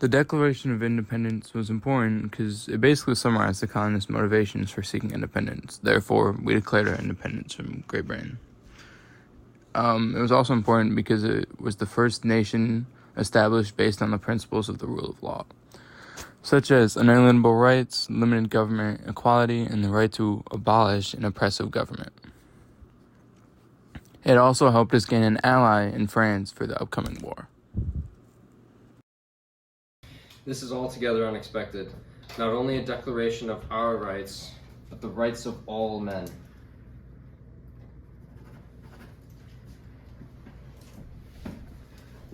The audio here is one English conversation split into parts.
The Declaration of Independence was important because it basically summarized the colonists' motivations for seeking independence. Therefore, we declared our independence from Great Britain. It was also important because it was the first nation established based on the principles of the rule of law, such as unalienable rights, limited government, equality, and the right to abolish an oppressive government. It also helped us gain an ally in France for the upcoming war. This is altogether unexpected. Not only a declaration of our rights, but the rights of all men.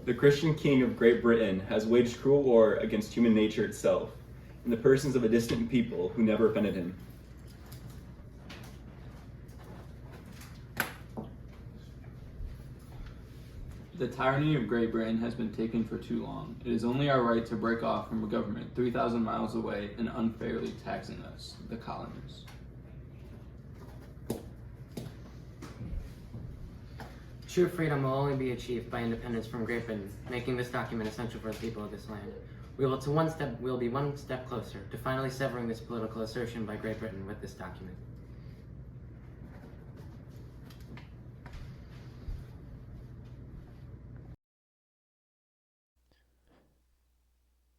The Christian king of Great Britain has waged cruel war against human nature itself, in the persons of a distant people who never offended him. The tyranny of Great Britain has been taken for too long. It is only our right to break off from a government 3,000 miles away and unfairly taxing us, the colonists. True freedom will only be achieved by independence from Great Britain, making this document essential for the people of this land. We will be one step closer to finally severing this political assertion by Great Britain with this document.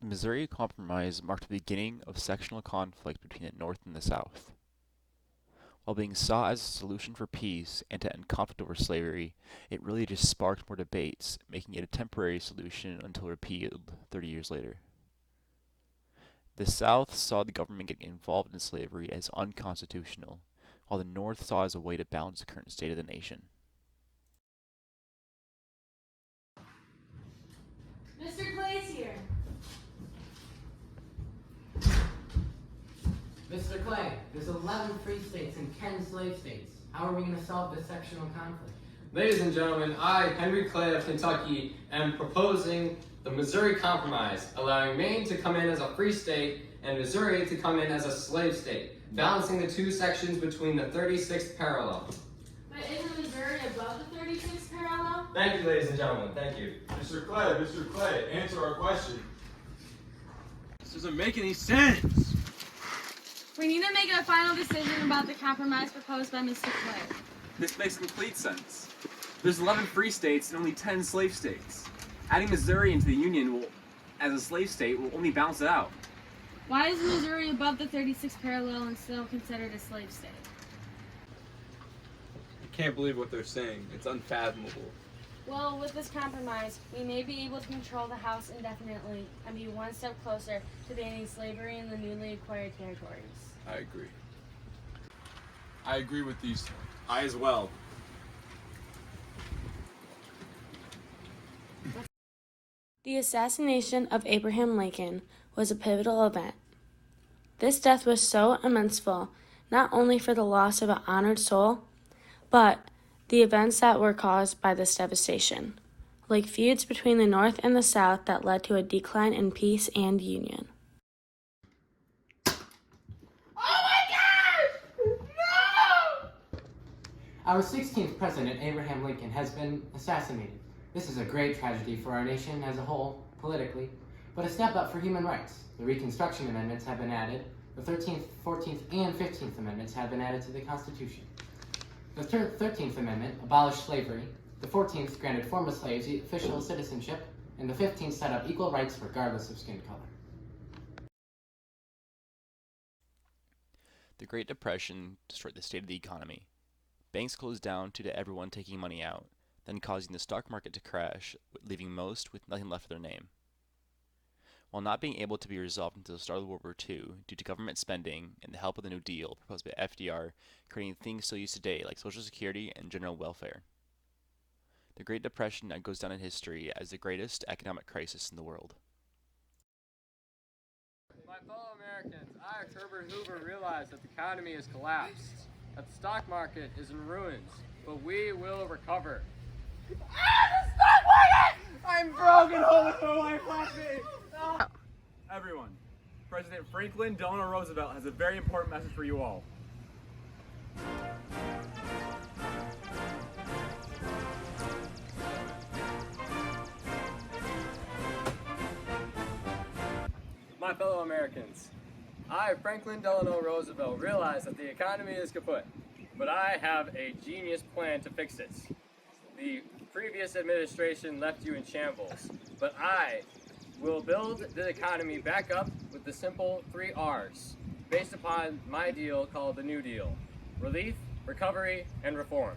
The Missouri Compromise marked the beginning of sectional conflict between the North and the South. While being sought as a solution for peace and to end conflict over slavery, it really just sparked more debates, making it a temporary solution until repealed 30 years later. The South saw the government getting involved in slavery as unconstitutional, while the North saw it as a way to balance the current state of the nation. Mr. Clay's here. Mr. Clay, there's 11 free states and 10 slave states. How are we going to solve this sectional conflict? Ladies and gentlemen, I, Henry Clay of Kentucky, am proposing the Missouri Compromise, allowing Maine to come in as a free state and Missouri to come in as a slave state, balancing the two sections between the 36th parallel. But isn't Missouri above the 36th parallel? Thank you, ladies and gentlemen. Thank you. Mr. Clay, answer our question. This doesn't make any sense. We need to make a final decision about the compromise proposed by Mr. Clay. This makes complete sense. There's 11 free states and only 10 slave states. Adding Missouri into the Union as a slave state will only balance it out. Why is Missouri above the 36th parallel and still considered a slave state? I can't believe what they're saying. It's unfathomable. Well, with this compromise, we may be able to control the House indefinitely and be one step closer to banning slavery in the newly acquired territories. I agree. I agree with these. I as well. The assassination of Abraham Lincoln was a pivotal event. This death was so immenseful, not only for the loss of an honored soul, but the events that were caused by this devastation, like feuds between the North and the South that led to a decline in peace and union. Our 16th president, Abraham Lincoln, has been assassinated. This is a great tragedy for our nation as a whole, politically, but a step up for human rights. The Reconstruction Amendments have been added. The 13th, 14th, and 15th Amendments have been added to the Constitution. The 13th Amendment abolished slavery. The 14th granted former slaves official citizenship, and the 15th set up equal rights regardless of skin color. The Great Depression destroyed the state of the economy. Banks closed down due to everyone taking money out, then causing the stock market to crash, leaving most with nothing left of their name. While not being able to be resolved until the start of World War II due to government spending and the help of the New Deal proposed by FDR, creating things still used today like Social Security and general welfare. The Great Depression now goes down in history as the greatest economic crisis in the world. My fellow Americans, I, Herbert Hoover, realize that the economy has collapsed, that the stock market is in ruins, but we will recover. The stock market! I'm broken, hold my wife left me! No. Everyone, President Franklin Delano Roosevelt has a very important message for you all. my fellow Americans. I, Franklin Delano Roosevelt, realize that the economy is kaput, but I have a genius plan to fix it. The previous administration left you in shambles, but I will build the economy back up with the simple 3 R's, based upon my deal called the New Deal: relief, recovery, and reform.